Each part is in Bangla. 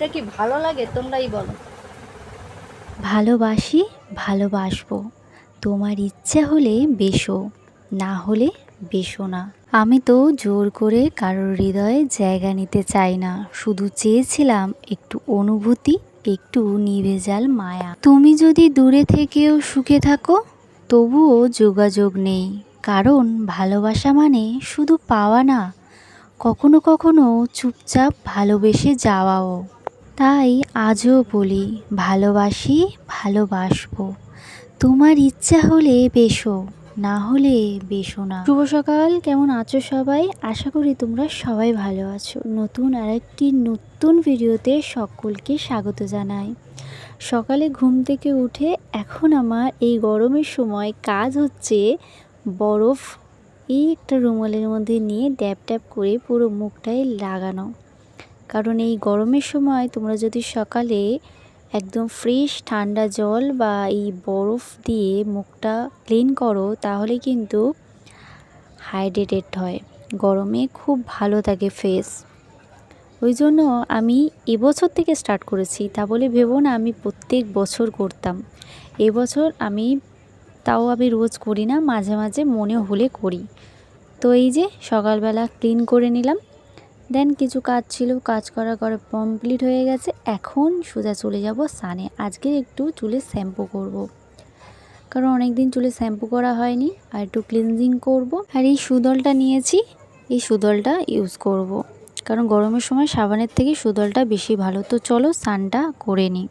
এটা কি ভালো লাগে? তোমরাই বলো। ভালোবাসি, ভালোবাসবো, তোমার ইচ্ছা হলে বেশো, না হলে বেশো না। আমি তো জোর করে কারোর হৃদয়ে জায়গা নিতে চাই না, শুধু চেয়েছিলাম একটু অনুভূতি, একটু নিভেজাল মায়া। তুমি যদি দূরে থেকেও সুখে থাকো, তবুও যোগাযোগ নেই, কারণ ভালোবাসা মানে শুধু পাওয়া না, কখনো কখনো চুপচাপ ভালোবেসে যাওয়াও। তাই আজও বলি, ভালোবাসি, ভালোবাসবো, তোমার ইচ্ছা হলে বেশো, না হলে বেশো না। শুভ সকাল, কেমন আছো সবাই? আশা করি তোমরা সবাই ভালো আছো। নতুন আরেকটি নতুন ভিডিওতে সকলকে স্বাগত জানাই। সকালে ঘুম থেকে উঠে এখন আমার এই গরমের সময় কাজ হচ্ছে বরফ এই একটা রুমালের মধ্যে নিয়ে ড্যাব ড্যাব করে পুরো মুখটায় লাগানো। কারণ এই গরমের সময় তোমরা যদি সকালে একদম ফ্রেশ ঠান্ডা জল বা এই বরফ দিয়ে মুখটা ক্লিন করো, তাহলে কিন্তু হাইড্রেটেড হয়, গরমে খুব ভালো থাকে ফেস। ওই জন্য আমি এবছর থেকে স্টার্ট করেছি, তা বলে ভেবো না আমি প্রত্যেক বছর করতাম। এবছর আমি রোজ করি না, মাঝে মাঝে মনে হলে করি। তো এই যে সকালবেলা ক্লিন করে নিলাম, দেন কিছু কাজ ছিল, কাজ করা কমপ্লিট হয়ে গেছে। এখন সোজা চলে যাব স্নানে। আজকে একটু চুলে শ্যাম্পু করব, কারণ অনেক দিন চুলে শ্যাম্পু করা হয়নি, আর একটু ক্লিনজিং করব। আর এই সুদলটা নিয়েছি, এই সুদলটা ইউজ করব, কারণ গরমের সময় সাবানের থেকে সুদলটা বেশি ভালো। তো চলো স্নানটা করে নিই।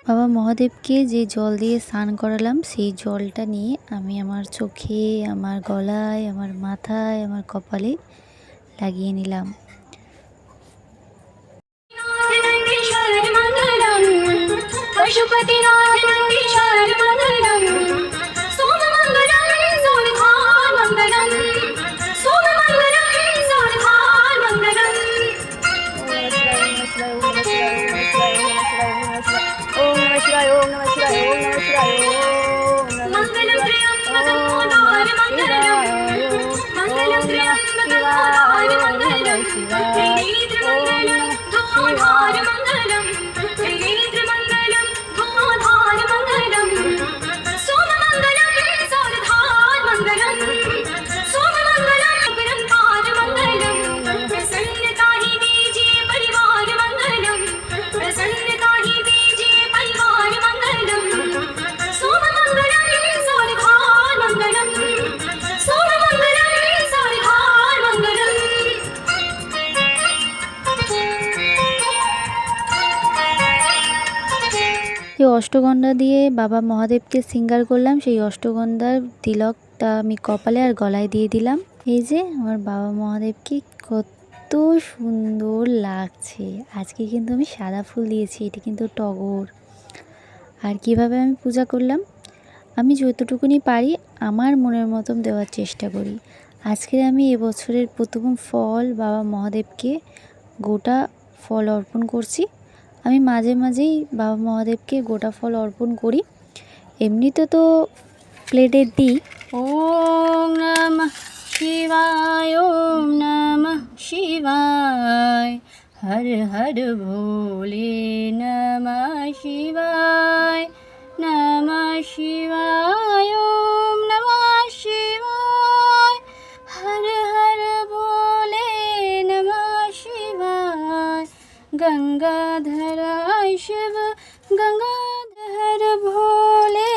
বাবা মহাদেবকে যে জল দিয়ে স্নান করালাম, সেই জলটা নিয়ে আমি আমার চোখে, আমার গলায়, আমার মাথায়, আমার কপালে লাগিয়ে নিলাম। এই অষ্টগন্ধা দিয়ে বাবা মহাদেবকে সিঙ্গার করলাম, সেই অষ্টগন্ধার তিলকটা আমি কপালে আর গলায় দিয়ে দিলাম। এই যে আমার বাবা মহাদেবকে কত সুন্দর লাগছে। আজকে কিন্তু আমি সাদা ফুল দিয়েছি, এটি কিন্তু টগর। আর কিভাবে আমি পূজা করলাম, আমি যতটুকুনি পারি আমার মনের মতন দেওয়ার চেষ্টা করি। আজকে আমি এবছরের প্রথম ফল বাবা মহাদেবকে গোটা ফল অর্পণ করছি। আমি মাঝে মাঝেই বাবা মহাদেবকে গোটা ফল অর্পণ করি, এমনিতে তো প্লেটে দিই। ওম নমঃ শিবায়, ওম নমঃ শিবায়, হর হর ভোলে নমঃ শিবায়, নমঃ শিবায়, ওম নমঃ শিবায়, হর হর ভোলে নমঃ শিবায়, গঙ্গাধরায় শিব, গঙ্গাধর ভোলে।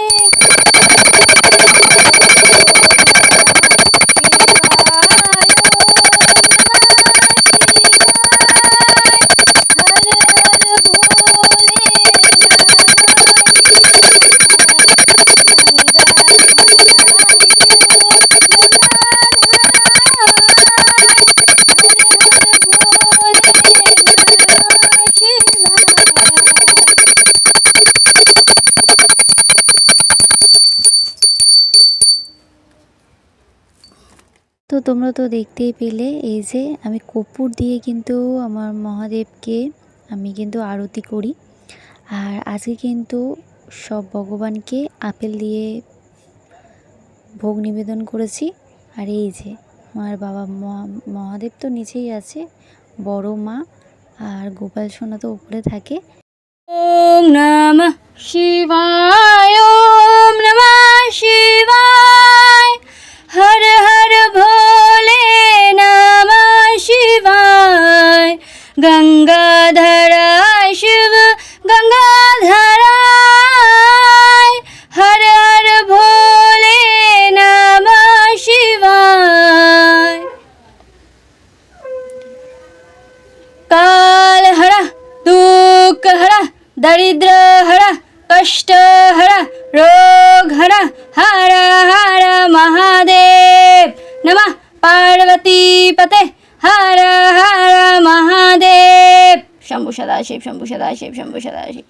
তোমরা তো দেখতেই পেলে, এই যে আমি কর্পূর দিয়ে কিন্তু আমার মহাদেবকে আমি কিন্তু আরতি করি। আর আজকে কিন্তু সব ভগবানকে আপেল দিয়ে ভোগ নিবেদন করেছি। আর এই যে আমার বাবা মহাদেব তো নিচেই আছে, বড় মা আর গোপাল সোনা তো উপরে থাকে। ওম নমঃ শিবায়, ওম নমঃ শিবায়, হর হর ভোলে নমঃ শিবায়। গঙ্গাধরা শিব গঙ্গাধরায়, হর হর ভোলে নমঃ শিবায়। काल हरा दुख हरा दरिद्र हरा कष्ट हरा रोग हरा हर हर महादेव नमः पार्वती पते हर हर महादेव। शंभु सदाशिव शंभु सदाशिव शंभु सदाशिव।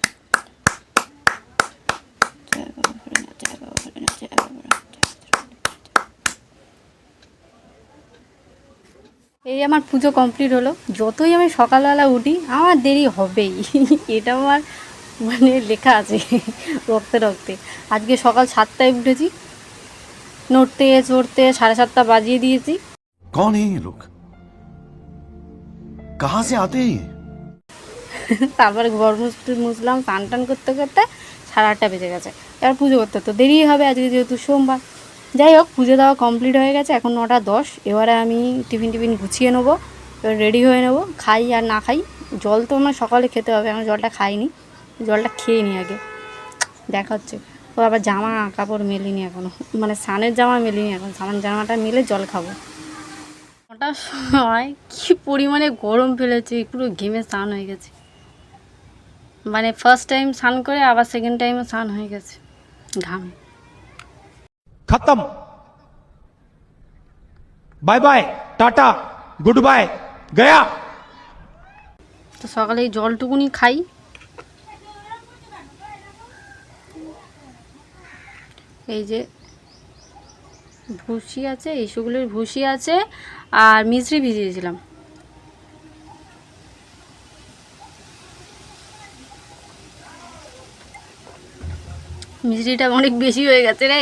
এই আমার পুজো কমপ্লিট হলো। যতই আমি সকালবেলা উঠি আমার দেরি হবেই, এটা আমার মানে লেখা আছে রক্তে রক্তে। আজকে সকাল 7টায় উঠেছি, নড়তে চড়তে 7:30 বাজিয়ে দিয়েছি। कौन है ये लोग, कहाँ से आते हैं? তারপরে ঘর মুছলাম, স্নান টান করতে করতে 8:30 বেজে গেছে। এবার পুজো করতে তো দেরি হবে আজকে যেহেতু সোমবার। যাই হোক, পুজো দেওয়া কমপ্লিট হয়ে গেছে, এখন 9:10। এবারে আমি টিফিন গুছিয়ে নেবো, এবার রেডি হয়ে নেবো। খাই আর না খাই, জল তো আমার সকালে খেতে হবে, আমি জলটা খাইনি, জলটা খেয়ে নিই আগে, দেখা হচ্ছে। ও আবার জামা কাপড় মেলিনি এখনও, মানে স্নানের জামা মেলিনি, এখন স্নানের জামাটা মেলে জল খাবো। 9টার সময় কী পরিমাণে গরম ফেলেছে, পুরো ঘেমে স্নান হয়ে গেছে। মানে ফার্স্ট টাইম স্নান করে আবার সেকেন্ড টাইমও স্নান হয়ে গেছে ঘামে। खत्म, bye bye tata goodbye गया। তো সকালে এই জলটুকুনি খাই। এই যে ভুসি আছে, এই সেগুলোর ভুসি আছে, আর মিশ্রি ভিজিয়েছিলাম। মিষ্টিটা অনেক বেশি হয়ে গেছে রে।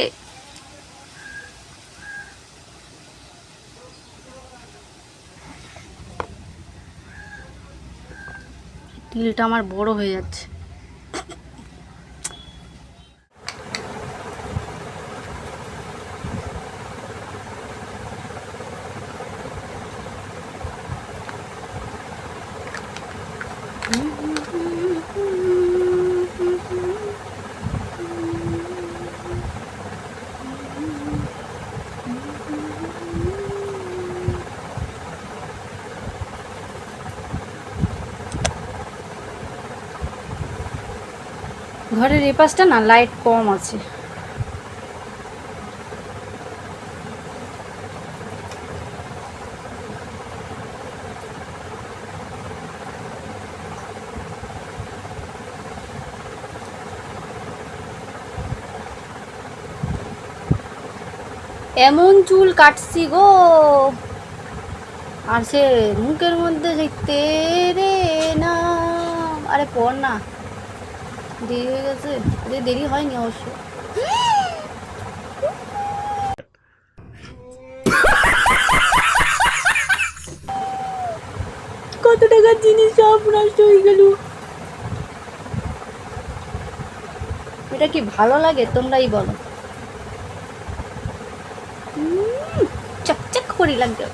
তিলটা আমার বড় হয়ে যাচ্ছে। ঘরের এই পাশটা না লাইট কম আছে। এমন চুল কাটছি গো, আর সে মুখের মধ্যে সেই তেরে না, আরে পর না, দেরি হয়ে গেছে। দেরি হয়নি অবশ্য। কত টাকার জিনিস সব নষ্ট হয়ে গেল। এটা কি ভালো লাগে তোমরাই বলো। চকচক করে লাগবে।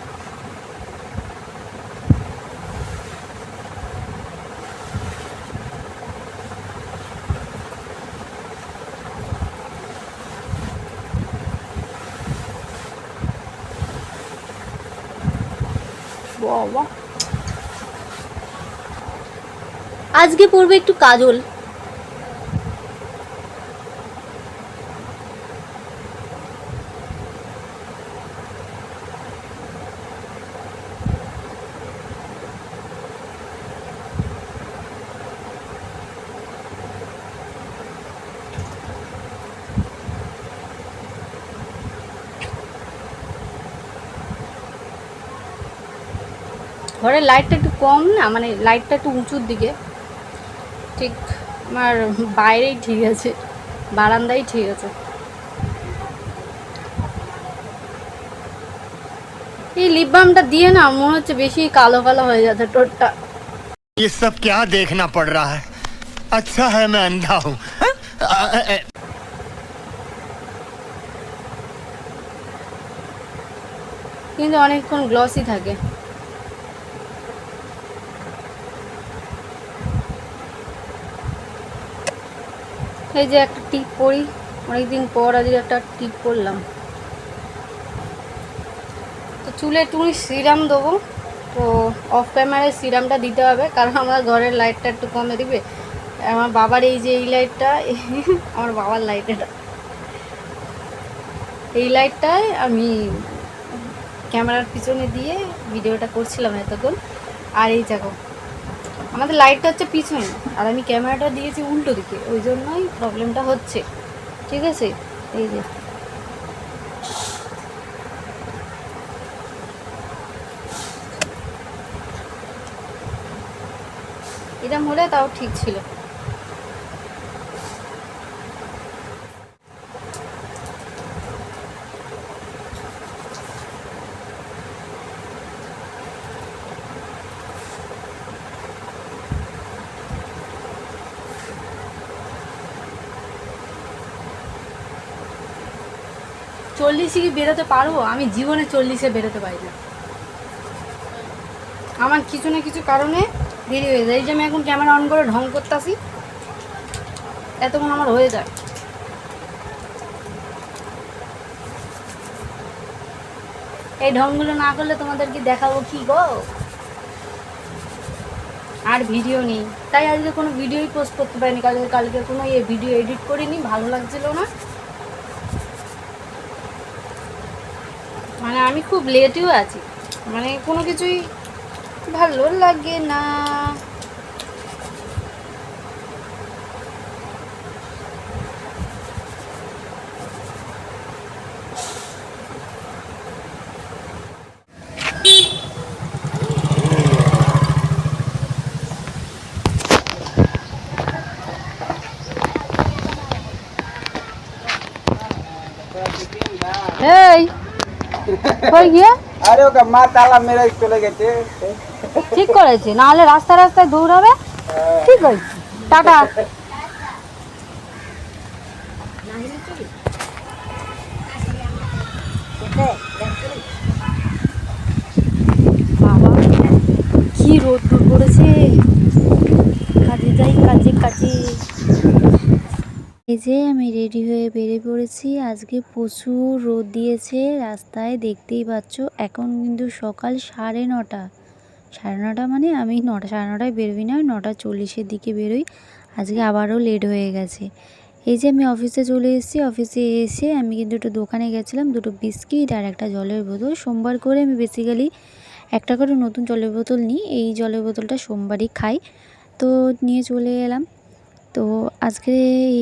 আজকে পরবে একটু কাজল। ঘরের লাইটটা একটু কম না, মানে লাইটটা একটু উঁচুর দিকে, ঠিক আমার বাইরেই ঠিক আছে, বারান্দাই ঠিক আছে। এই লিপ বামটা দিয়ে না মনে হচ্ছে বেশি কালো কালো হয়ে যাচ্ছে টোটটা। ये सब क्या देखना पड़ रहा है? अच्छा है मैं अंधा हूँ। কিন্তু অনেকক্ষণ গ্লসি থাকে। এই যে একটা টিপ পরি, অনেকদিন পর আজকে একটা টিপ পরলাম। তো চুলে একটুখানি সিরাম দেবো, তো অফ ক্যামেরায় সিরামটা দিতে হবে, কারণ আমার ঘরের লাইটটা একটু কমে দিবে। আমার বাবার এই যে এই লাইটটা, আমার বাবার লাইট এটা, এই লাইটটায় আমি ক্যামেরার পিছনে দিয়ে ভিডিওটা করছিলাম এতক্ষণ। আর এই দেখো আমাদের লাইটটা হচ্ছে পিছনে, আর আমি ক্যামেরাটা দিয়েছি উল্টো দিকে, ওই জন্যই প্রবলেমটা হচ্ছে। ঠিক আছে, এই যে এরকম হলে তাও ঠিক ছিল। চল্লিশে কি বেরোতে পারবো? আমি জীবনে 40-এ বেরোতে পারি না, আমার কিছু না কিছু কারণে দেরি হয়ে যায়। এই যে আমি এখন ক্যামেরা অন করে ঢং করতেছি, এতক্ষণ আমার হয়ে যায়। এই ঢংগুলো না করলে তোমাদেরকে দেখাবো কি গো? আর ভিডিও নেই, তাই আজকে কোনো ভিডিওই পোস্ট করতে পারিনি। কালকে কোনো ভিডিও এডিট করিনি, ভালো লাগছিল না। মানে আমি খুব লেটেও আছি, মানে কোনো কিছুই ভালো লাগে না। এই কই গিয়ে? আরে ওকে মা তালা মেরে চলে গেছে। ঠিক করেছে, না হলে রাস্তায় রাস্তায় দৌড়াবে। ঠিক আছে, টাটা। বাবা কি রোদ পড়েছে, কাজে যাই, কাজে কাজে। এই যে আমি রেডি হয়ে বেরিয়ে পড়েছি। আজকে প্রচুর রোদ দিয়েছে রাস্তায়, দেখতেই পাচ্ছ। এখন কিন্তু সকাল 9:30। 9:30 মানে আমি 9টা 9:30টায় বেরোই না, 9:40-এর দিকে বেরোই। আজকে আবারও লেট হয়ে গেছে। এই যে আমি অফিসে চলে এসেছি। অফিসে এসে আমি কিন্তু একটু দোকানে গেছিলাম, 2টো বিস্কিট আর একটা জলের বোতল। সোমবার করে আমি বেসিক্যালি একটা করে নতুন জলের বোতল নিই, এই জলের বোতলটা সোমবারই খাই, তো নিয়ে চলে এলাম। তো আজকে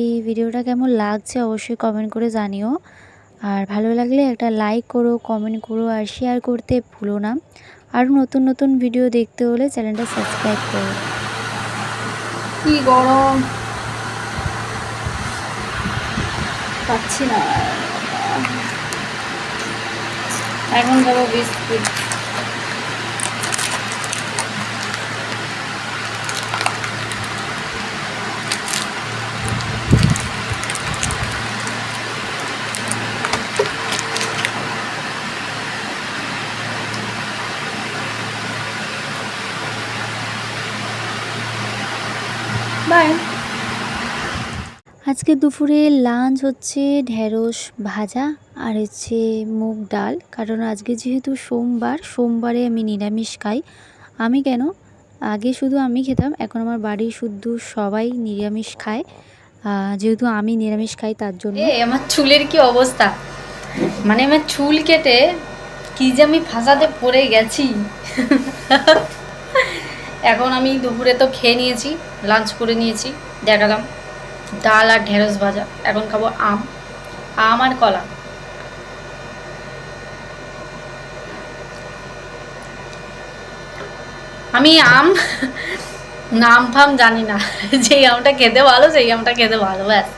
এই ভিডিওটা কেমন লাগছে অবশ্যই কমেন্ট করে জানিও। আর ভালো লাগলে একটা লাইক করো, কমেন্ট করো আর শেয়ার করতে ভুলো না। আর নতুন নতুন ভিডিও দেখতে হলে চ্যানেলটা সাবস্ক্রাইব করো। কি গরম, পাচ্ছি না। এখন যাবো বিস্কুট। বাই। আজকে দুপুরে লাঞ্চ হচ্ছে ঢেঁড়স ভাজা আর হচ্ছে মুগ ডাল, কারণ আজকে যেহেতু সোমবারে আমি নিরামিষ খাই। আমি কেন, আগে শুধু আমি খেতাম, এখন আমার বাড়ির শুদ্ধ সবাই নিরামিষ খায়। যেহেতু আমি নিরামিষ খাই তার জন্য। আমার চুলের কি অবস্থা, মানে আমার চুল কেটে কি যে আমি ফাঁসাতে পড়ে গেছি। এখন আমি দুপুরে তো খেয়ে নিয়েছি, লাঞ্চ করে নিয়েছি, দেখালাম ডাল আর ঢেঁড়স ভাজা। এখন খাবো আম আর কলা। আমি আম নাম ফাম জানি না, যেই আমটা খেতে ভালো সেই আমটা খেতে ভালো, ব্যাস।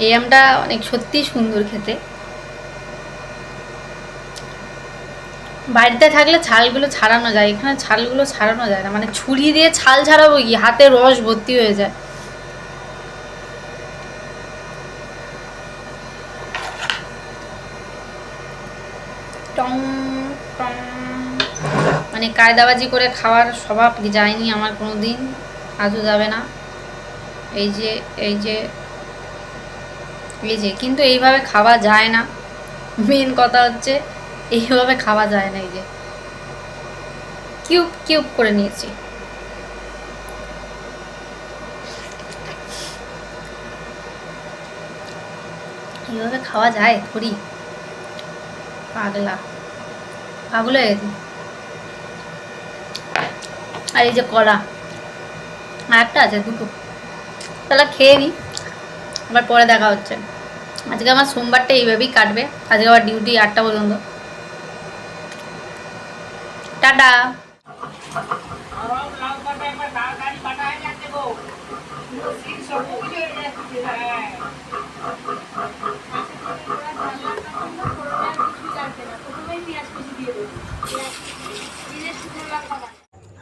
এই আমটা অনেক সত্যি সুন্দর খেতে। বাড়িতে থাকলে ছালগুলো ছাড়ানো যায়, এখানে ছালগুলো ছাড়ানো যায় না, মানে ছুরি দিয়ে ছাল ছাড়াবো কি, হাতে রস ভর্তি হয়ে যায়। টং টং, মানে কায়দাবাজি করে খাওয়ার স্বভাব যায়নি আমার কোনো দিন, আজও যাবে না। এই যে এই যে এই যে, কিন্তু এইভাবে খাওয়া যায় না, মেন কথা হচ্ছে এইভাবে খাওয়া যায় না। এই যে কিউব কিউব করে নিয়েছি। এইভাবে খাওয়া যায় থরি, পাগলা পাগল হয়ে গেছি। আর এই যে কলা, আর একটা আছে, দুটো, তাহলে খেয়ে নিই, আবার পরে দেখা হচ্ছে। আজকে আমার সোমবারটা এইভাবেই কাটবে, আজকে আবার ডিউটি 8টা পর্যন্ত। টাটা।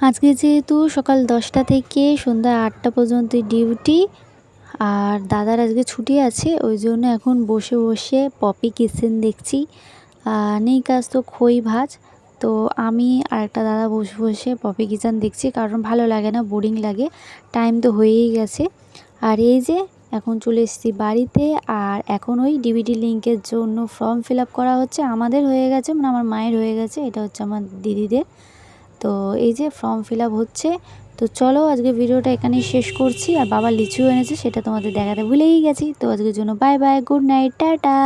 আজকে যেহেতু সকাল 10টা থেকে সন্ধ্যা 8টা পর্যন্ত ডিউটি, আর দাদার আজকে ছুটি আছে, ওই জন্য এখন বসে বসে পপি কিচেন দেখছি। নেই কাজ তো খই ভাজ, তো আমি আর একটা দাদা বসে বসে পপি কিচেন দেখছি, কারণ ভালো লাগে না, বোরিং লাগে, টাইম তো হয়েই গেছে। আর এই যে এখন চলে এসেছি বাড়িতে, আর এখন ওই ডিভিডি লিঙ্কের জন্য ফর্ম ফিল আপ করা হচ্ছে। আমাদের হয়ে গেছে, মানে আমার মায়ের হয়ে গেছে, এটা হচ্ছে আমার দিদিদের। তো এই যে ফর্ম ফিল আপ হচ্ছে। তো চলো আজকে ভিডিওটা এখানেই শেষ করছি। আর বাবা লিচু এনেছে, সেটা তোমাদের দেখাতে ভুলেই গেছি। তো আজকের জন্য bye bye, good night, tata.